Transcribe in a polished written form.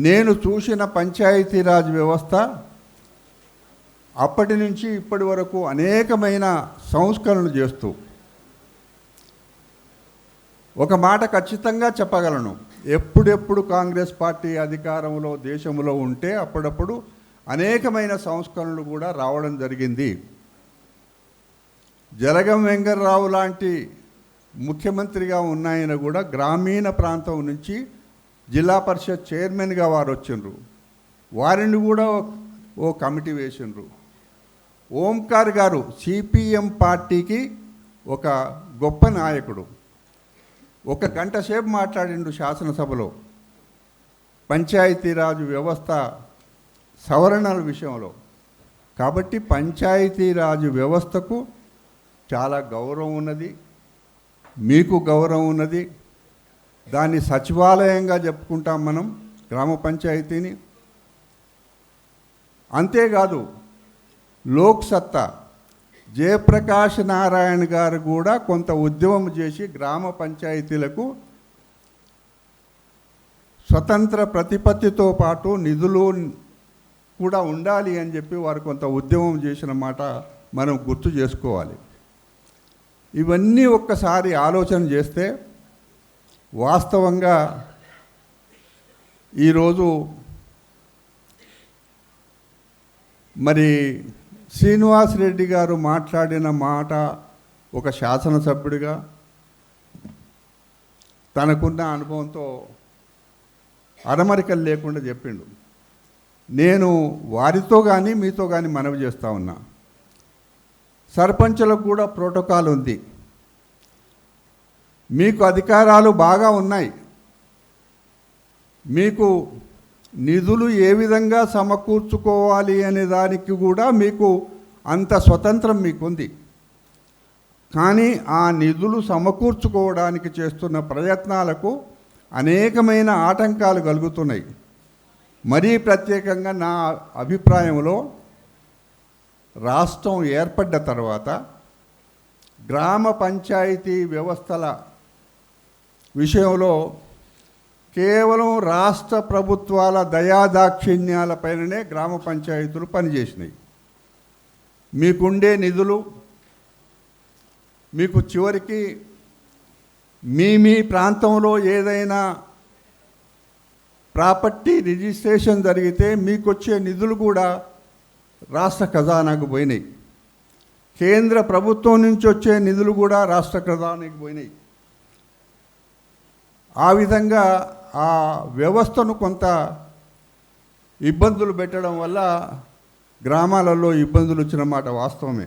నేను చూసిన పంచాయతీరాజ్ వ్యవస్థ అప్పటి నుంచి ఇప్పటి వరకు అనేకమైన సంస్కరణలు చేస్తూ ఒక మాట ఖచ్చితంగా చెప్పగలను, ఎప్పుడెప్పుడు కాంగ్రెస్ పార్టీ అధికారంలో దేశంలో ఉంటే అప్పుడప్పుడు అనేకమైన సంస్కరణలు కూడా రావడం జరిగింది. జలగం వెంకటరావు లాంటి ముఖ్యమంత్రిగా ఉన్నాయన కూడా గ్రామీణ ప్రాంతం నుంచి జిల్లా పరిషత్ చైర్మన్గా వారు వచ్చిండ్రు. వారిని కూడా ఓ కమిటీ వేసిండ్రు. ఓంకార్ గారు సిపిఎం పార్టీకి ఒక గొప్ప నాయకుడు. 1 గంట సేపు మాట్లాడిండు శాసనసభలో పంచాయతీరాజ్ వ్యవస్థ సవరణల విషయంలో. కాబట్టి పంచాయతీరాజ్ వ్యవస్థకు చాలా గౌరవం ఉన్నది, మీకు గౌరవం ఉన్నది. దాన్ని సచివాలయంగా చెప్పుకుంటాం మనం, గ్రామ పంచాయతీని. అంతేకాదు లోక్ సత్తా జయప్రకాష్ నారాయణ గారు కూడా కొంత ఉద్యమం చేసి గ్రామ పంచాయతీలకు స్వతంత్ర ప్రతిపత్తితో పాటు నిధులు కూడా ఉండాలి అని చెప్పి వారు కొంత ఉద్యమం చేసిన మాట మనం గుర్తు చేసుకోవాలి. ఇవన్నీ ఒక్కసారి ఆలోచన చేస్తే వాస్తవంగా ఈరోజు మరి శ్రీనివాస్ రెడ్డి గారు మాట్లాడిన మాట ఒక శాసనసభ్యుడిగా తనకున్న అనుభవంతో అరమరికలు లేకుండా చెప్పిండు. నేను వారితో కానీ మీతో కానీ మనవి చేస్తూ ఉన్నా, సర్పంచులకు కూడా ప్రోటోకాల్ ఉంది. మీకు అధికారాలు బాగా ఉన్నాయి, మీకు నిధులు ఏ విధంగా సమకూర్చుకోవాలి అనే దానికి కూడా మీకు అంత స్వతంత్రం మీకుంది. కానీ ఆ నిధులు సమకూర్చుకోవడానికి చేస్తున్న ప్రయత్నాలకు అనేకమైన ఆటంకాలు కలుగుతున్నాయి. మరీ ప్రత్యేకంగా నా అభిప్రాయంలో రాష్ట్రం ఏర్పడ్డ తర్వాత గ్రామ పంచాయతీ వ్యవస్థల విషయంలో కేవలం రాష్ట్ర ప్రభుత్వాల దయాదాక్షిణ్యాలపైననే గ్రామ పంచాయతీలు పనిచేసినాయి. మీకుండే నిధులు మీకు చివరికి మీ ప్రాంతంలో ఏదైనా ప్రాపర్టీ రిజిస్ట్రేషన్ జరిగితే మీకు వచ్చే నిధులు కూడా రాష్ట్ర ఖజానాకు పోయినాయి. కేంద్ర ప్రభుత్వం నుంచి వచ్చే నిధులు కూడా రాష్ట్ర ఖజానాకు పోయినాయి. ఆ విధంగా ఆ వ్యవస్థను కొంత ఇబ్బందులు పెట్టడం వల్ల గ్రామాలలో ఇబ్బందులు వచ్చిన మాట వాస్తవమే.